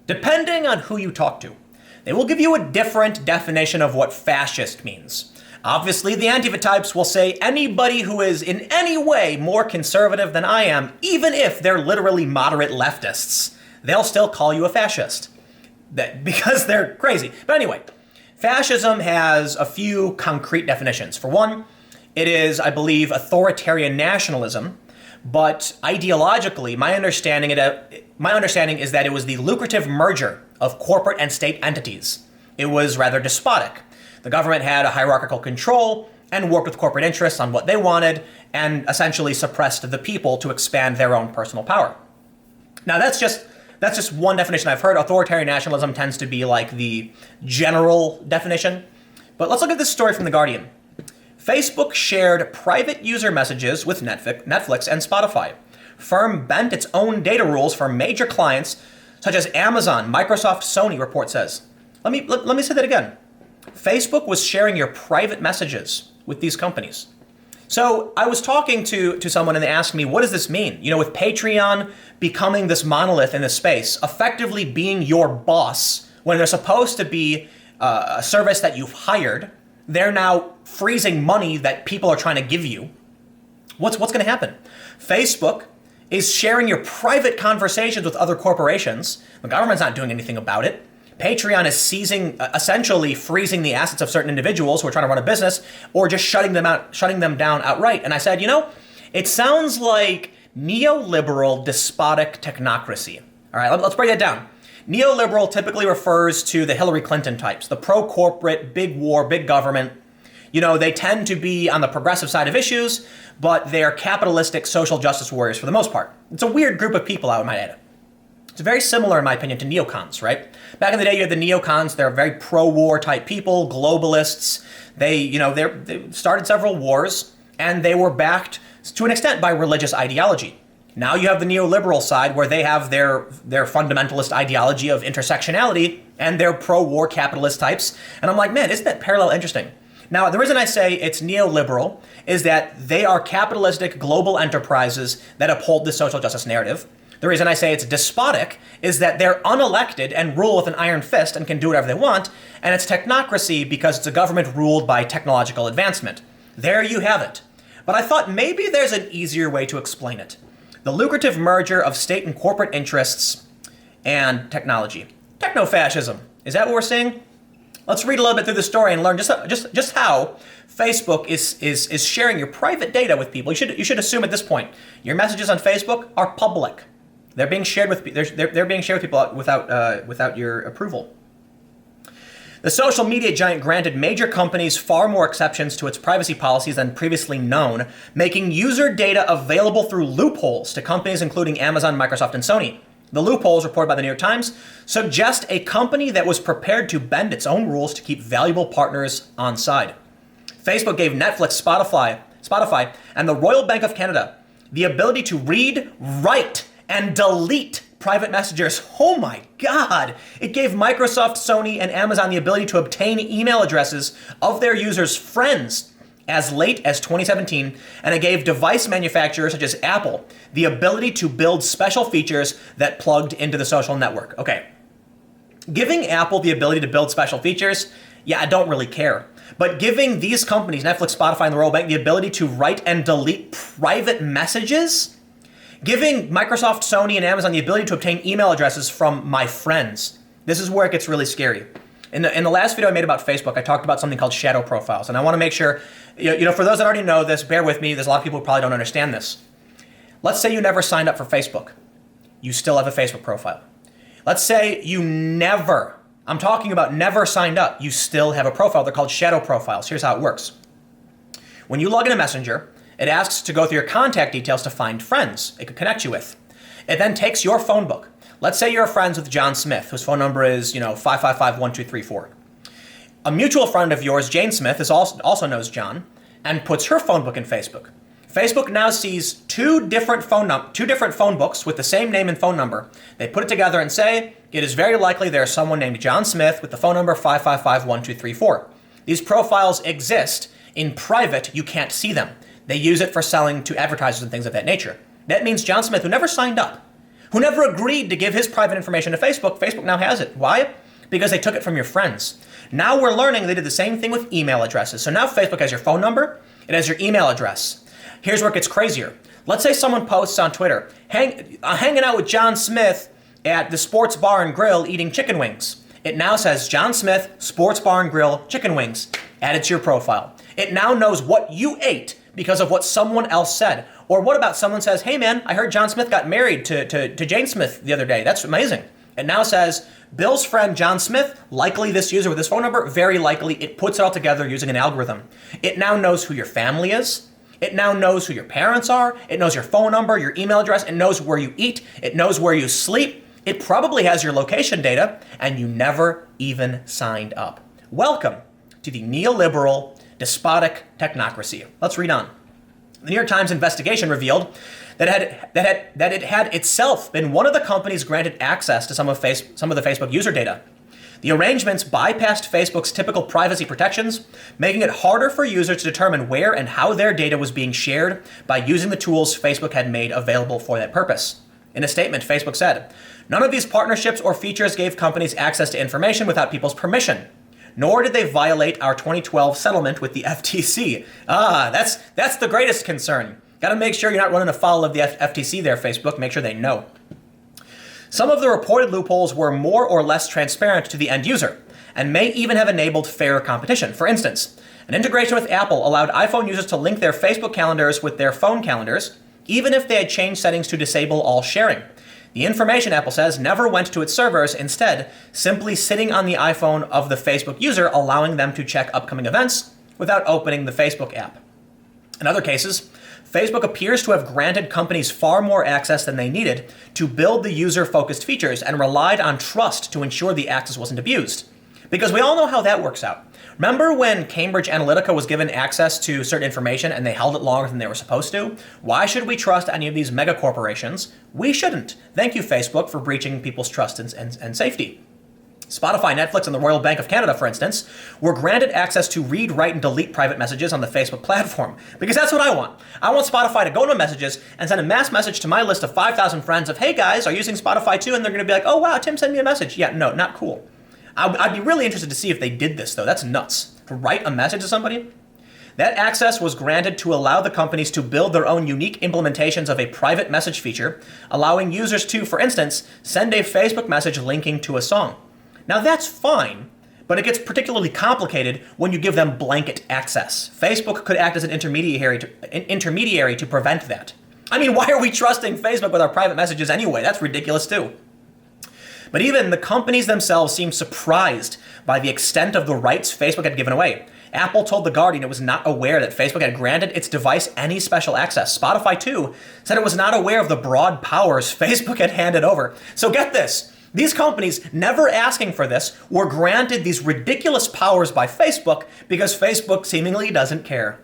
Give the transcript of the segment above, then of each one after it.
Depending on who you talk to, they will give you a different definition of what fascist means. Obviously, the Antifa types will say anybody who is in any way more conservative than I am, even if they're literally moderate leftists, they'll still call you a fascist. Because they're crazy. But anyway, fascism has a few concrete definitions. For one, it is, I believe, authoritarian nationalism, but ideologically, my understanding is that it was the lucrative merger of corporate and state entities. It was rather despotic. The government had a hierarchical control and worked with corporate interests on what they wanted and essentially suppressed the people to expand their own personal power. Now that's just one definition I've heard. Authoritarian nationalism tends to be like the general definition. But let's look at this story from The Guardian. Facebook shared private user messages with Netflix and Spotify. Firm bent its own data rules for major clients such as Amazon, Microsoft, Sony, report says. Let me say that again. Facebook was sharing your private messages with these companies. So I was talking to someone and they asked me, what does this mean? You know, with Patreon becoming this monolith in this space, effectively being your boss, when they're supposed to be a service that you've hired, they're now freezing money that people are trying to give you. What's going to happen? Facebook is sharing your private conversations with other corporations. The government's not doing anything about it. Patreon is essentially freezing the assets of certain individuals who are trying to run a business, or just shutting them down outright. And I said, it sounds like neoliberal despotic technocracy. All right, let's break that down. Neoliberal typically refers to the Hillary Clinton types, the pro-corporate, big war, big government. They tend to be on the progressive side of issues, but they're capitalistic social justice warriors for the most part. It's a weird group of people, I might add. It's very similar, in my opinion, to neocons, right? Back in the day, you had the neocons. They're very pro-war type people, globalists. They started several wars, and they were backed to an extent by religious ideology. Now you have the neoliberal side, where they have their fundamentalist ideology of intersectionality, and they're pro-war capitalist types. And I'm like, man, isn't that parallel interesting? Now, the reason I say it's neoliberal is that they are capitalistic global enterprises that uphold the social justice narrative. The reason I say it's despotic is that they're unelected and rule with an iron fist and can do whatever they want, and it's technocracy because it's a government ruled by technological advancement. There you have it. But I thought maybe there's an easier way to explain it. The lucrative merger of state and corporate interests and technology. Techno-fascism. Is that what we're seeing? Let's read a little bit through the story and learn just how Facebook is sharing your private data with people. You should assume at this point your messages on Facebook are public. They're being shared with people without your approval. The social media giant granted major companies far more exceptions to its privacy policies than previously known, making user data available through loopholes to companies including Amazon, Microsoft, and Sony. The loopholes, reported by the New York Times, suggest a company that was prepared to bend its own rules to keep valuable partners on side. Facebook gave Netflix, Spotify, and the Royal Bank of Canada the ability to read, write, and delete private messages. Oh my God. It gave Microsoft, Sony, and Amazon the ability to obtain email addresses of their users' friends as late as 2017, and it gave device manufacturers such as Apple the ability to build special features that plugged into the social network. Okay, giving Apple the ability to build special features, yeah, I don't really care. But giving these companies, Netflix, Spotify, and the Royal Bank, the ability to write and delete private messages, giving Microsoft, Sony, and Amazon the ability to obtain email addresses from my friends. This is where it gets really scary. In the last video I made about Facebook, I talked about something called shadow profiles. And I want to make sure, for those that already know this, bear with me. There's a lot of people who probably don't understand this. Let's say you never signed up for Facebook. You still have a Facebook profile. Let's say you never, I'm talking about never signed up. You still have a profile. They're called shadow profiles. Here's how it works. When you log into Messenger, it asks to go through your contact details to find friends it could connect you with. It then takes your phone book. Let's say you're friends with John Smith, whose phone number is 555-1234. A mutual friend of yours, Jane Smith, also knows John and puts her phone book in Facebook. Facebook now sees two different phone books with the same name and phone number. They put it together and say, it is very likely there is someone named John Smith with the phone number 555-1234. These profiles exist in private. You can't see them. They use it for selling to advertisers and things of that nature. That means John Smith, who never signed up, who never agreed to give his private information to Facebook. Facebook now has it. Why? Because they took it from your friends. Now we're learning they did the same thing with email addresses. So now Facebook has your phone number, it has your email address. Here's where it gets crazier. Let's say someone posts on Twitter, hanging out with John Smith at the Sports Bar and Grill eating chicken wings. It now says John Smith, Sports Bar and Grill, chicken wings. Add it to your profile. It now knows what you ate because of what someone else said. Or what about someone says, hey man, I heard John Smith got married to Jane Smith the other day. That's amazing. It now says, Bill's friend John Smith, likely this user with this phone number, very likely. It puts it all together using an algorithm. It now knows who your family is. It now knows who your parents are. It knows your phone number, your email address. It knows where you eat. It knows where you sleep. It probably has your location data, and you never even signed up. Welcome to the neoliberal, despotic technocracy. Let's read on. The New York Times investigation revealed that it had itself been one of the companies granted access to some of the Facebook user data. The arrangements bypassed Facebook's typical privacy protections, making it harder for users to determine where and how their data was being shared by using the tools Facebook had made available for that purpose. In a statement, Facebook said, none of these partnerships or features gave companies access to information without people's permission, nor did they violate our 2012 settlement with the FTC. That's the greatest concern. Got to make sure you're not running afoul of the FTC there, Facebook. Make sure they know. Some of the reported loopholes were more or less transparent to the end user and may even have enabled fair competition. For instance, an integration with Apple allowed iPhone users to link their Facebook calendars with their phone calendars, even if they had changed settings to disable all sharing. The information, Apple says, never went to its servers, instead simply sitting on the iPhone of the Facebook user, allowing them to check upcoming events without opening the Facebook app. In other cases, Facebook appears to have granted companies far more access than they needed to build the user-focused features and relied on trust to ensure the access wasn't abused. Because we all know how that works out. Remember when Cambridge Analytica was given access to certain information and they held it longer than they were supposed to? Why should we trust any of these mega corporations? We shouldn't. Thank you, Facebook, for breaching people's trust and safety. Spotify, Netflix, and the Royal Bank of Canada, for instance, were granted access to read, write, and delete private messages on the Facebook platform. Because that's what I want. I want Spotify to go to messages and send a mass message to my list of 5,000 friends of, hey guys, are you using Spotify too? And they're going to be like, oh wow, Tim sent me a message. Yeah, no, not cool. I'd be really interested to see if they did this, though. That's nuts. To write a message to somebody? That access was granted to allow the companies to build their own unique implementations of a private message feature, allowing users to, for instance, send a Facebook message linking to a song. Now that's fine, but it gets particularly complicated when you give them blanket access. Facebook could act as an intermediary to prevent that. I mean, why are we trusting Facebook with our private messages anyway? That's ridiculous too. But even the companies themselves seemed surprised by the extent of the rights Facebook had given away. Apple told The Guardian it was not aware that Facebook had granted its device any special access. Spotify, too, said it was not aware of the broad powers Facebook had handed over. So get this. These companies, never asking for this, were granted these ridiculous powers by Facebook because Facebook seemingly doesn't care.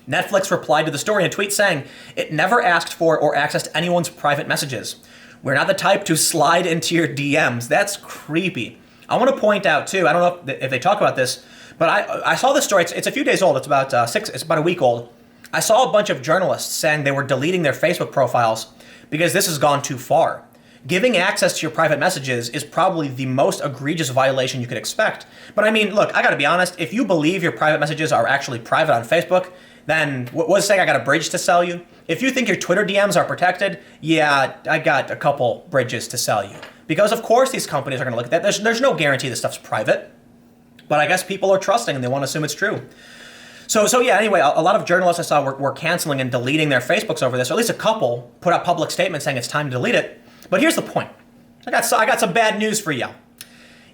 Netflix replied to the story in a tweet saying, it never asked for or accessed anyone's private messages. We're not the type to slide into your DMs. That's creepy. I want to point out, too, I don't know if they talk about this, but I saw this story. It's a few days old. It's about a week old. I saw a bunch of journalists saying they were deleting their Facebook profiles because this has gone too far. Giving access to your private messages is probably the most egregious violation you could expect. But I mean, look, I got to be honest. If you believe your private messages are actually private on Facebook, then what's saying I got a bridge to sell you? If you think your Twitter DMs are protected, yeah, I got a couple bridges to sell you. Because of course these companies are going to look at that. There's no guarantee this stuff's private. But I guess people are trusting and they want to assume it's true. So yeah, anyway, a lot of journalists I saw were canceling and deleting their Facebooks over this, or at least a couple put out public statements saying it's time to delete it. But here's the point. I got some bad news for you.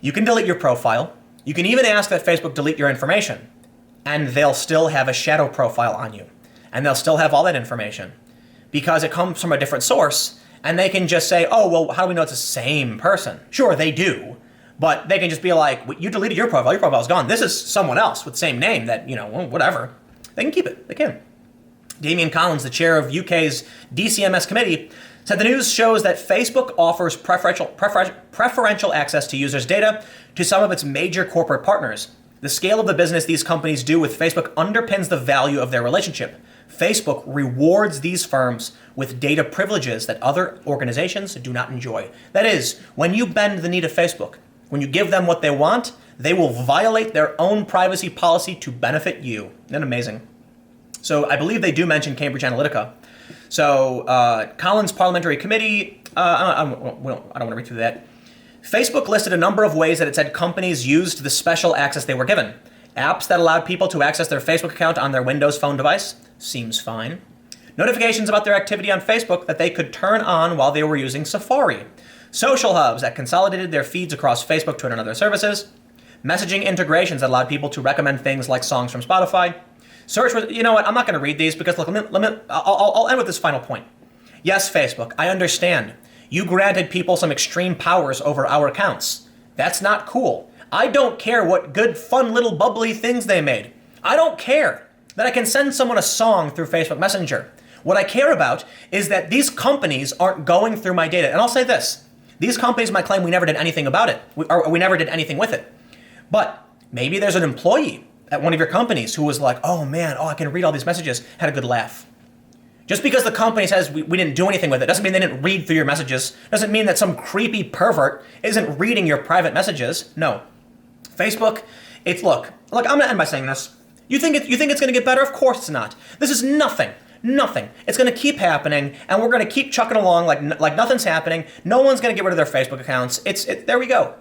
You can delete your profile. You can even ask that Facebook delete your information. And they'll still have a shadow profile on you. And they'll still have all that information. Because it comes from a different source. And they can just say, oh, well, how do we know it's the same person? Sure, they do. But they can just be like, you deleted your profile's gone. This is someone else with the same name that, well, whatever. They can keep it. They can. Damian Collins, the chair of UK's DCMS committee, said the news shows that Facebook offers preferential access to users' data to some of its major corporate partners. The scale of the business these companies do with Facebook underpins the value of their relationship. Facebook rewards these firms with data privileges that other organizations do not enjoy. That is, when you bend the knee to Facebook, when you give them what they want, they will violate their own privacy policy to benefit you. Isn't that amazing? So I believe they do mention Cambridge Analytica. So Collins Parliamentary Committee, I don't want to read through that. Facebook listed a number of ways that it said companies used the special access they were given. Apps that allowed people to access their Facebook account on their Windows Phone device. Seems fine. Notifications about their activity on Facebook that they could turn on while they were using Safari. Social hubs that consolidated their feeds across Facebook, Twitter, and other services. Messaging integrations that allowed people to recommend things like songs from Spotify. Search, you know what, I'm not going to read these because look, I'll end with this final point. Yes, Facebook, I understand. You granted people some extreme powers over our accounts. That's not cool. I don't care what good, fun, little bubbly things they made. I don't care that I can send someone a song through Facebook Messenger. What I care about is that these companies aren't going through my data. And I'll say this. These companies might claim we never did anything about it, or we never did anything with it. But maybe there's an employee at one of your companies who was like, oh man, I can read all these messages, had a good laugh. Just because the company says we didn't do anything with it doesn't mean they didn't read through your messages. Doesn't mean that some creepy pervert isn't reading your private messages. No. Facebook, look, I'm gonna end by saying this. You think it's gonna get better? Of course it's not. This is nothing. Nothing. It's gonna keep happening, and we're gonna keep chucking along like nothing's happening. No one's gonna get rid of their Facebook accounts. There we go.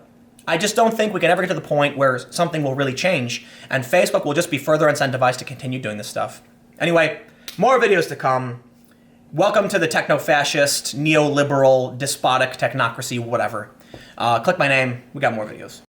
I just don't think we can ever get to the point where something will really change, and Facebook will just be further incentivized to continue doing this stuff. Anyway, more videos to come. Welcome to the techno-fascist, neoliberal, despotic technocracy, whatever. Click my name. We got more videos.